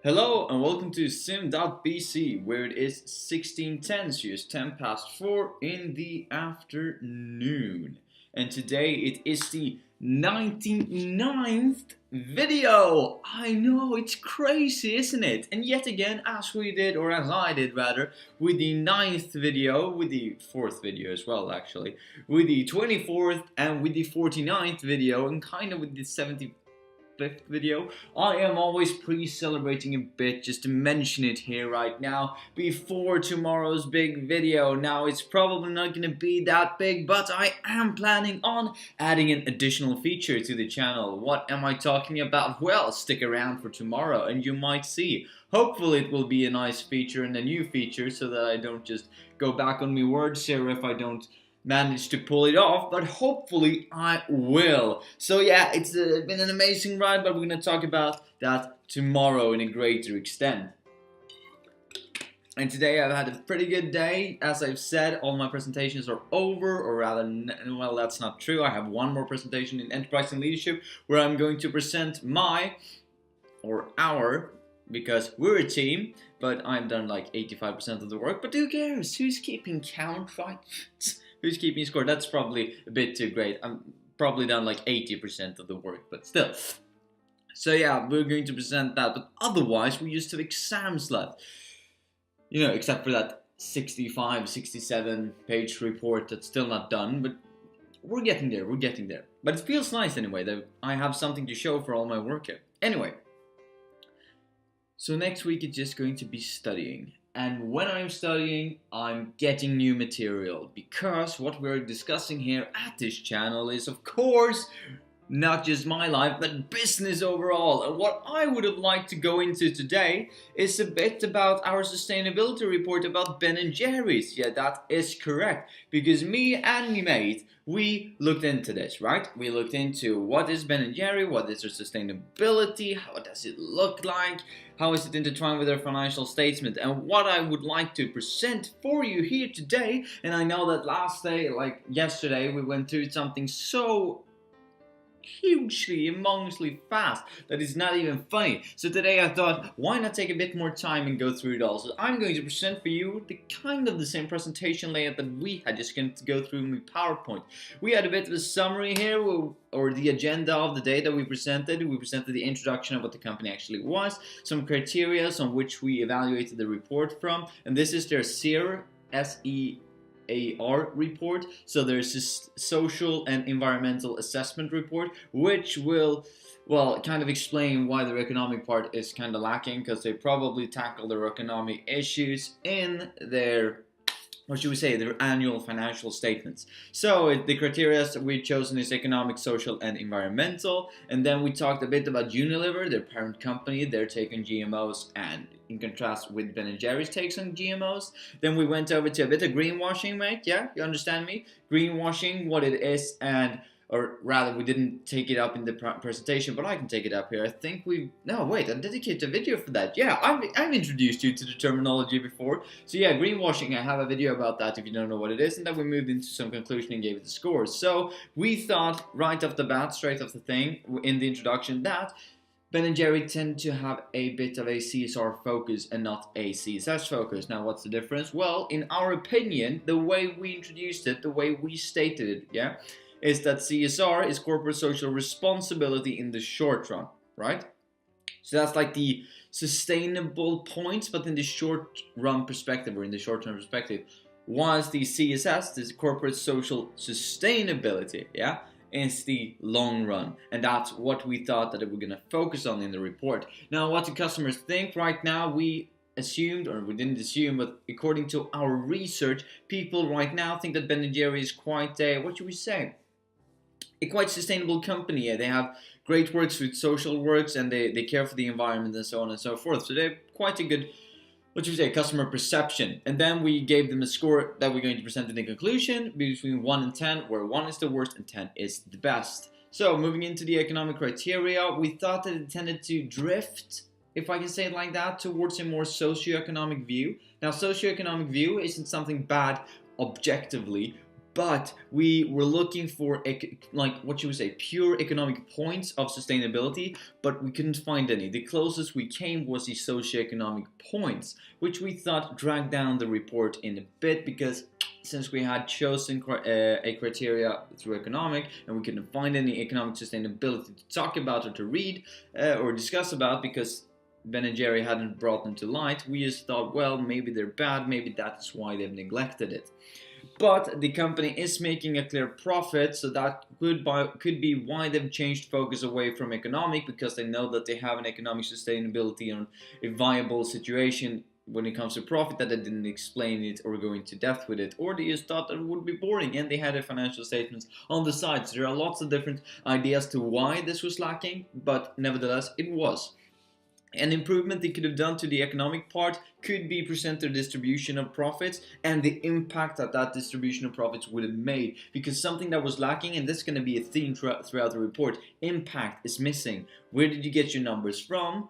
Hello and welcome to sim.bc where it is 16:10, so it's 10 past 4 in the afternoon. And today it is the 99th video. I know, it's crazy, isn't it? And yet again, as I did rather, with the 9th video, with the 4th video as well actually, with the 24th and with the 49th video, and kind of with the 75th video, I am always pre-celebrating a bit just to mention it here right now before tomorrow's big video. Now it's probably not gonna be that big, but I am planning on adding an additional feature to the channel. What am I talking about? Well, stick around for tomorrow and you might see. Hopefully it will be a nice feature and a new feature so that I don't just go back on my words here if I don't manage to pull it off, but hopefully I will. So yeah, it's been an amazing ride, but we're gonna talk about that tomorrow in a greater extent. And today I've had a pretty good day. As I've said, all my presentations are over, or rather, well, that's not true. I have one more presentation in Enterprise and Leadership where I'm going to present our, because we're a team, but I've done like 85% of the work, but who cares? Who's keeping count, right? Who's keeping score? That's probably a bit too great. I'm probably done like 80% of the work, but still. So yeah, we're going to present that, but otherwise we just have exams left. You know, except for that 65, 67 page report that's still not done, but we're getting there, But it feels nice anyway that I have something to show for all my work here. Anyway, so next week it's just going to be studying. And when I'm studying, I'm getting new material, because what we're discussing here at this channel is, of course, not just my life, but business overall. And what I would have liked to go into today is a bit about our sustainability report about Ben & Jerry's. Yeah, that is correct, because me and my mate, we looked into this, right? We looked into what is Ben & Jerry, what is their sustainability, how does it look like, how is it intertwined with their financial statement, and what I would like to present for you here today. And I know that last day, like yesterday, we went through something so hugely, immensely fast that it's not even funny. So today I thought, why not take a bit more time and go through it all? So I'm going to present for you the same presentation layout that we had, just going to go through my PowerPoint. We had a bit of a summary here, or the agenda of the day that we presented. We presented the introduction of what the company actually was, some criteria on which we evaluated the report from, and this is their SEAR, SEAR report. So there's this social and environmental assessment report, which will, well, kind of explain why their economic part is kind of lacking, because they probably tackle their economic issues in their, what should we say, their annual financial statements. So the criteria we've chosen is economic, social, and environmental. And then we talked a bit about Unilever, their parent company, their take on GMOs, and in contrast with Ben & Jerry's takes on GMOs. Then we went over to a bit of greenwashing, mate. Yeah, you understand me? Greenwashing, what it is, and or rather, we didn't take it up in the presentation, but I can take it up here. I think no, wait, I dedicated a video for that. Yeah, I've introduced you to the terminology before. So yeah, greenwashing, I have a video about that if you don't know what it is, and then we moved into some conclusion and gave it the scores. So we thought right off the bat, straight off the thing, in the introduction, that Ben & Jerry tend to have a bit of a CSR focus and not a CSS focus. Now, what's the difference? Well, in our opinion, the way we introduced it, the way we stated it, yeah, is that CSR is corporate social responsibility in the short run, right? So that's like the sustainable points, but in the short run perspective, or in the short term perspective, was the CSS, this corporate social sustainability, yeah, is the long run. And that's what we thought that we're gonna focus on in the report. Now, what do customers think right now? We assumed, or we didn't assume, but according to our research, people right now think that Ben & Jerry is quite a, what should we say, a quite sustainable company. They have great works with social works, and they care for the environment and so on and so forth. So they're quite a good, what should we say, customer perception. And then we gave them a score that we're going to present in the conclusion between 1 and 10, where 1 is the worst and 10 is the best. So moving into the economic criteria, we thought that it tended to drift, if I can say it like that, towards a more socioeconomic view. Now, socioeconomic view isn't something bad objectively, but we were looking for like what you would say pure economic points of sustainability, but we couldn't find any. The closest we came was the socioeconomic points, which we thought dragged down the report in a bit, because since we had chosen a criteria through economic and we couldn't find any economic sustainability to talk about or to read or discuss about, because Ben and Jerry hadn't brought them to light, we just thought, well, maybe they're bad, maybe that's why they've neglected it. But the company is making a clear profit, so that could be why they've changed focus away from economic, because they know that they have an economic sustainability and a viable situation when it comes to profit, that they didn't explain it or go into depth with it, or they just thought that it would be boring and they had a financial statements on the side. So there are lots of different ideas to why this was lacking, but nevertheless it was. An improvement they could have done to the economic part could be present their distribution of profits and the impact that that distribution of profits would have made, because something that was lacking, and this is going to be a theme throughout the report, impact is missing. Where did you get your numbers from,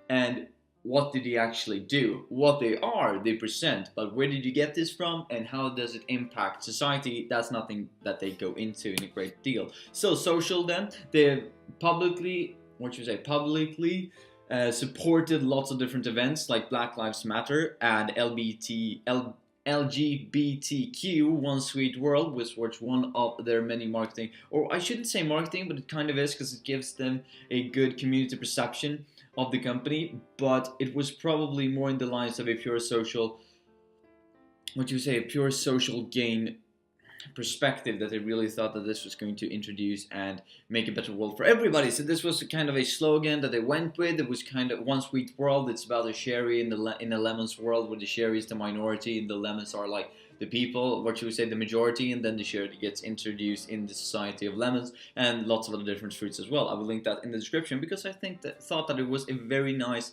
and what did you actually do? What they are, they present, but where did you get this from and how does it impact society? That's nothing that they go into in a great deal. So social then, they publicly, supported lots of different events like Black Lives Matter and LGBTQ One Sweet World, which was one of their many marketing, or I shouldn't say marketing, but it kind of is, because it gives them a good community perception of the company, but it was probably more in the lines of a pure social, a pure social gain perspective, that they really thought that this was going to introduce and make a better world for everybody. So this was kind of a slogan that they went with. It was kind of One Sweet World. It's about a sherry in a lemons world, where the sherry is the minority and the lemons are like the people, the majority, and then the sherry gets introduced in the society of lemons and lots of other different fruits as well. I will link that in the description, because I thought that it was a very nice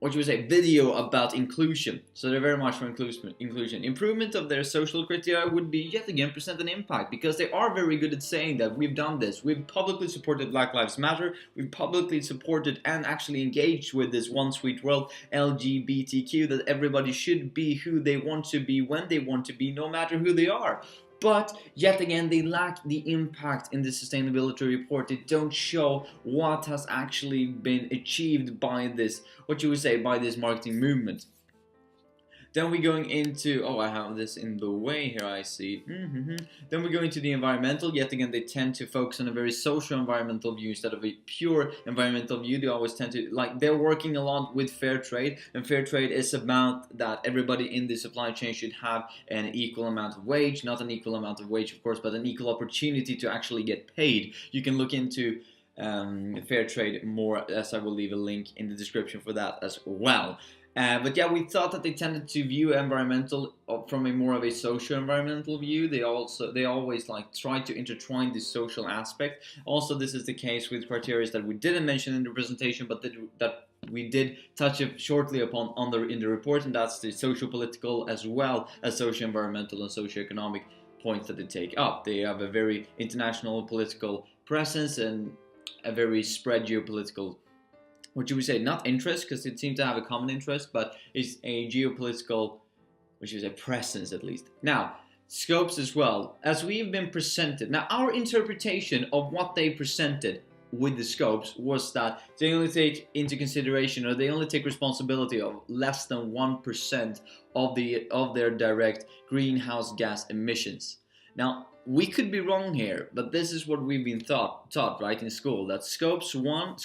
video about inclusion. So they're very much for inclusion. Improvement of their social criteria would be yet again present an impact, because they are very good at saying that we've done this. We've publicly supported Black Lives Matter. We've publicly supported and actually engaged with this One Sweet World LGBTQ, that everybody should be who they want to be when they want to be, no matter who they are. But yet again, they lack the impact in the sustainability report. They don't show what has actually been achieved by this, by this marketing movement. Then we're going into, I have this in the way here, I see. Then we go into the environmental. Yet again, they tend to focus on a very social environmental view instead of a pure environmental view. They always tend to, they're working a lot with fair trade, and fair trade is about that everybody in the supply chain should have an equal amount of wage, not an equal amount of wage, of course, but an equal opportunity to actually get paid. You can look into fair trade more, as I will leave a link in the description for that as well. But yeah, we thought that they tended to view environmental from a more of a socio-environmental view. They always try to intertwine the social aspect. Also, this is the case with criteria that we didn't mention in the presentation, but that we did touch shortly upon in the report, and that's the socio-political as well as socio-environmental and socio-economic points that they take up. They have a very international political presence and a very spread geopolitical, not interest, because it seems to have a common interest, but it's a geopolitical, presence at least. Now, scopes as well, as we've been presented. Now, our interpretation of what they presented with the scopes was that they only take into consideration, or they only take responsibility of less than 1% of their direct greenhouse gas emissions. Now, we could be wrong here, but this is what we've been taught right in school, that scope 1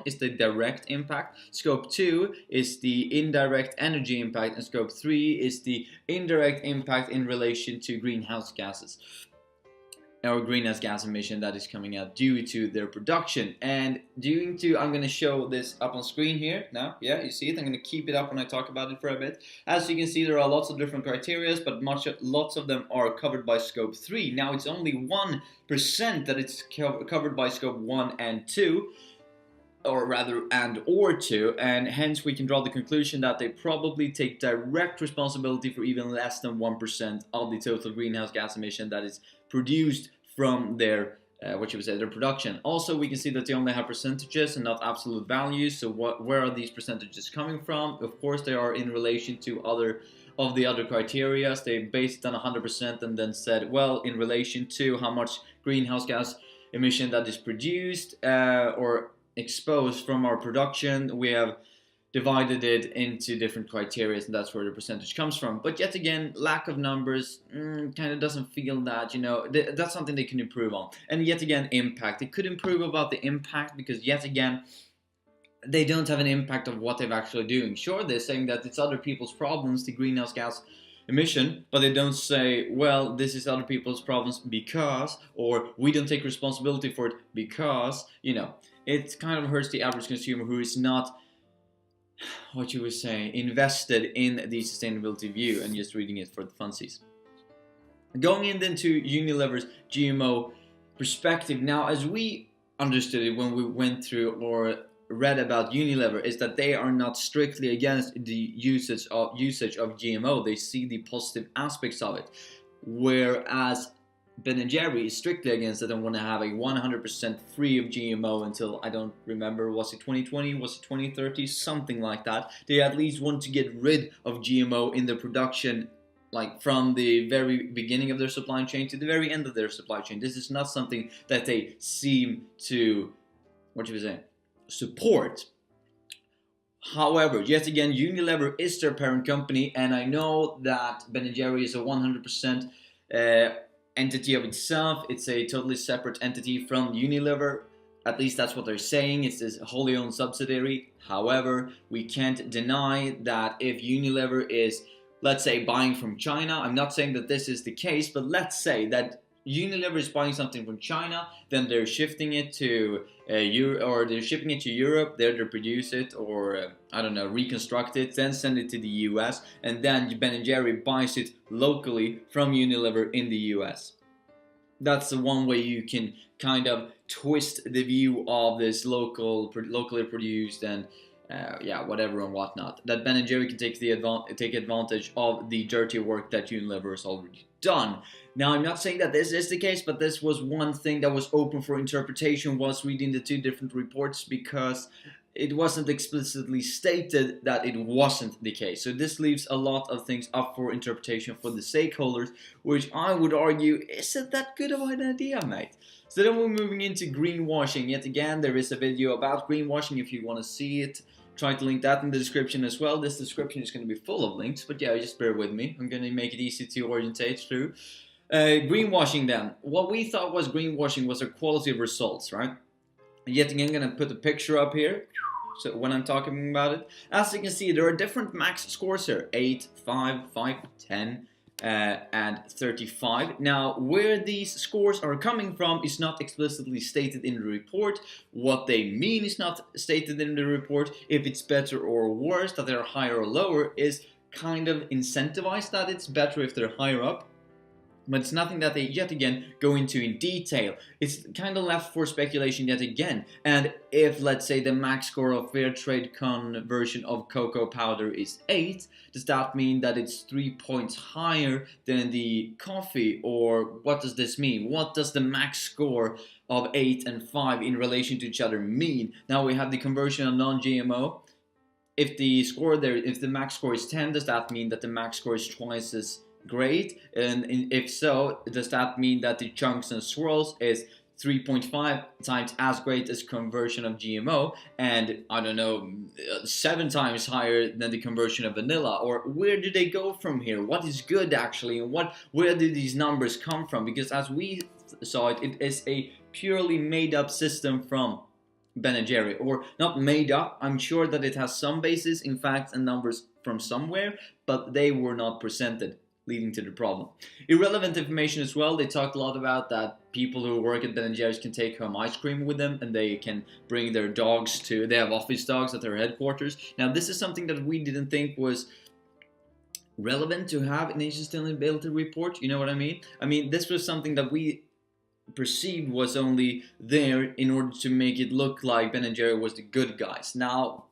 is the direct impact, scope 2 is the indirect energy impact, and scope 3 is the indirect impact in relation to greenhouse gases, or greenhouse gas emission that is coming out due to their production. And I'm going to show this up on screen here now. Yeah, you see it. I'm going to keep it up when I talk about it for a bit. As you can see, there are lots of different criteria, but lots of them are covered by scope 3. Now, it's only 1% that it's covered by scope 1 and 2. Or rather, or 2, and hence we can draw the conclusion that they probably take direct responsibility for even less than 1% of the total greenhouse gas emission that is produced from their their production. Also, we can see that they only have percentages and not absolute values. So where are these percentages coming from? Of course, they are in relation to other of the other criteria. They based it on 100% and then said, well, in relation to how much greenhouse gas emission that is produced or exposed from our production, we have divided it into different criteria, and that's where the percentage comes from. But yet again, lack of numbers kind of doesn't feel that, that's something they can improve on. And yet again, impact. They could improve about the impact, because yet again, they don't have an impact of what they're actually doing. Sure, they're saying that it's other people's problems, the greenhouse gas emission, but they don't say, well, this is other people's problems because, or we don't take responsibility for it because, it kind of hurts the average consumer who is not, what you would say, invested in the sustainability view and just reading it for the funsies. Going into Unilever's GMO perspective, now as we understood it when we went through or read about Unilever, is that they are not strictly against the usage of GMO. They see the positive aspects of it, whereas Ben & Jerry is strictly against it and want to have a 100% free of GMO until, I don't remember, was it 2020, was it 2030, something like that. They at least want to get rid of GMO in the production, like from the very beginning of their supply chain to the very end of their supply chain. This is not something that they seem to, support. However, yet again, Unilever is their parent company, and I know that Ben & Jerry is a 100% entity of itself. It's a totally separate entity from Unilever. At least that's what they're saying. It's this wholly owned subsidiary. However, we can't deny that if Unilever is, let's say, buying from China, I'm not saying that this is the case, but let's say that Unilever is buying something from China, then they're shifting it to they're shipping it to Europe, there they produce it, or reconstruct it, then send it to the US, and then Ben & Jerry buys it locally from Unilever in the US. That's the one way you can kind of twist the view of this locally produced and whatever and whatnot. That Ben & Jerry can take advantage of the dirty work that Unilever has already done. Now, I'm not saying that this is the case, but this was one thing that was open for interpretation whilst reading the two different reports, because it wasn't explicitly stated that it wasn't the case. So this leaves a lot of things up for interpretation for the stakeholders, which I would argue isn't that good of an idea, mate. So then we're moving into greenwashing. Yet again, there is a video about greenwashing if you want to see it. Try to link that in the description as well. This description is going to be full of links, but yeah, just bear with me. I'm going to make it easy to orientate through. Greenwashing then. What we thought was greenwashing was a quality of results, right? Yet again, I'm going to put a picture up here. So when I'm talking about it, as you can see, there are different max scores here: 8, 5, 5, 10, and 35. Now, where these scores are coming from is not explicitly stated in the report. What they mean is not stated in the report. If it's better or worse, that they're higher or lower, is kind of incentivized that it's better if they're higher up. But it's nothing that they, yet again, go into in detail. It's kind of left for speculation yet again. And if, let's say, the max score of fair trade conversion of cocoa powder is 8, does that mean that it's 3 points higher than the coffee? Or what does this mean? What does the max score of 8 and 5 in relation to each other mean? Now we have the conversion of non-GMO. If the max score is 10, does that mean that the max score is twice as great? And if so, does that mean that the chunks and swirls is 3.5 times as great as conversion of GMO, and 7 times higher than the conversion of vanilla? Or where do they go from here? What is good actually, and where do these numbers come from? Because as we saw it, it is a purely made up system from Ben & Jerry, or not made up. I'm sure that it has some basis in facts and numbers from somewhere, but they were not presented, leading to the problem. Irrelevant information as well. They talked a lot about that people who work at Ben & Jerry's can take home ice cream with them, and they can bring their dogs to, they have office dogs at their headquarters. Now this is something that we didn't think was relevant to have in a sustainability report, you know what I mean? I mean, this was something that we perceived was only there in order to make it look like Ben & Jerry was the good guys. Now,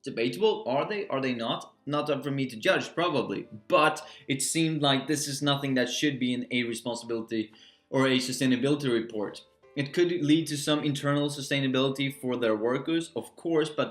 debatable, are they not? Not up for me to judge, probably, but it seemed like this is nothing that should be in a responsibility or a sustainability report. it could lead to some internal sustainability for their workers, of course, but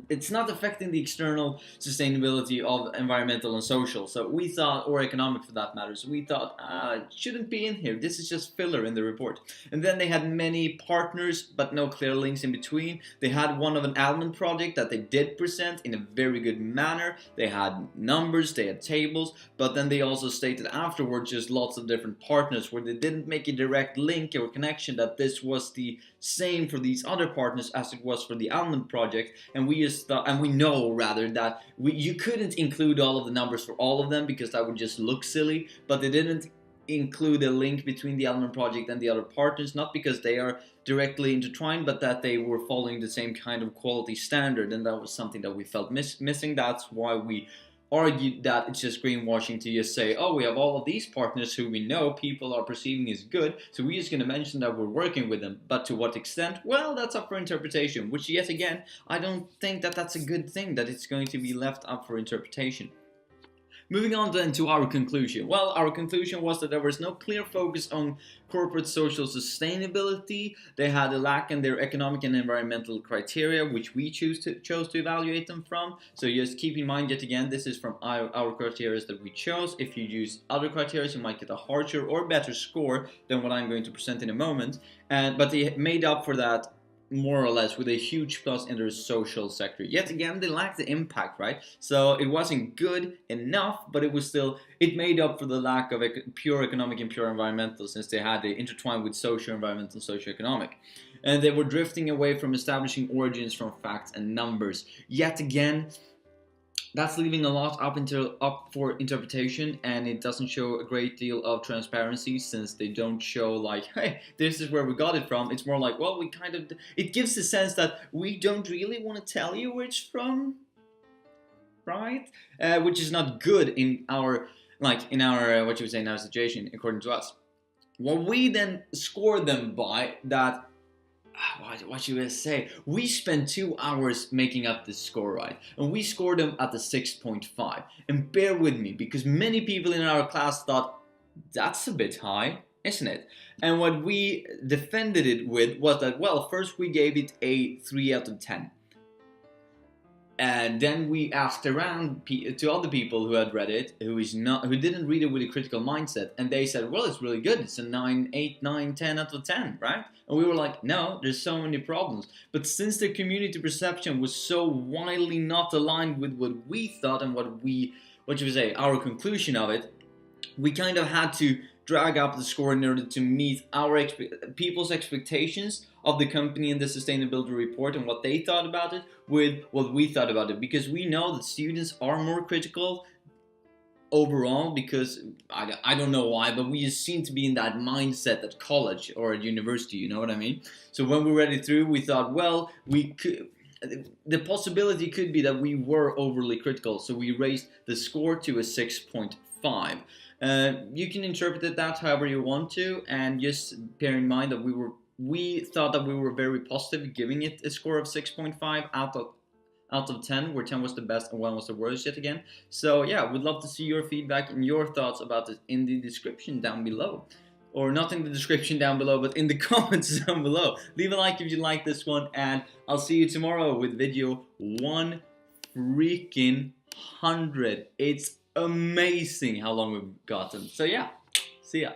it's not affecting the external sustainability of environmental and social. So we thought, or economic for that matter, so we thought, it shouldn't be in here. This is just filler in the report. And then they had many partners, but no clear links in between. They had one of an almond project that they did present in a very good manner. They had numbers, they had tables, but then they also stated afterwards just lots of different partners where they didn't make a direct link or connection that this was the same for these other partners as it was for the almond project. And we just thought, and we know rather, that you couldn't include all of the numbers for all of them because that would just look silly, but they didn't include a link between the almond project and the other partners, not because they are directly intertwined, but that they were following the same kind of quality standard, and that was something that we felt missing. That's why we argued that it's just greenwashing to just say, oh, we have all of these partners who we know people are perceiving as good, so we're just going to mention that we're working with them. But to what extent? Well, that's up for interpretation, which yet again, I don't think that that's a good thing, that it's going to be left up for interpretation. Moving on then to our conclusion. Well, our conclusion was that there was no clear focus on corporate social sustainability. They had a lack in their economic and environmental criteria, which we chose to evaluate them from. So just keep in mind, yet again, this is from our criteria that we chose. If you use other criteria, you might get a harsher or better score than what I'm going to present in a moment. But they made up for that more or less with a huge plus in their social sector. Yet again, they lacked the impact, right? So it wasn't good enough, but it made up for the lack of pure economic and pure environmental, since they had it intertwined with social, environmental, socioeconomic. And they were drifting away from establishing origins from facts and numbers. Yet again, that's leaving a lot up for interpretation, and it doesn't show a great deal of transparency, since they don't show like, hey, this is where we got it from. It's more like, well, it gives the sense that we don't really want to tell you where it's from, right? Which is not good in our what you would say, in our situation, according to us. What we then score them by, that what should I say? We spent 2 hours making up this score, right? And we scored them at the 6.5. And bear with me, because many people in our class thought, that's a bit high, isn't it? And what we defended it with was that, well, first we gave it a 3 out of 10. And then we asked around to other people who had read it, who didn't read it with a critical mindset, and they said, well, it's really good. It's a 9, 8, 9, 10 out of 10, right? And we were like, no, there's so many problems. But since the community perception was so wildly not aligned with what we thought and our conclusion of it, we kind of had to drag up the score in order to meet our people's expectations of the company and the sustainability report and what they thought about it with what we thought about it, because we know that students are more critical overall, because I don't know why, but we just seem to be in that mindset at college or at university, you know what I mean? So when we read it through, we thought, well, the possibility could be that we were overly critical, so we raised the score to a 6.5. You can interpret that however you want to, and just bear in mind that we thought that we were very positive, giving it a score of 6.5 out of 10, where 10 was the best and 1 was the worst yet again. So yeah, we'd love to see your feedback and your thoughts about it in the description down below. Or not in the description down below, but in the comments down below. Leave a like if you like this one, and I'll see you tomorrow with video 1 freaking 100. It's amazing how long we've gotten. So yeah, see ya.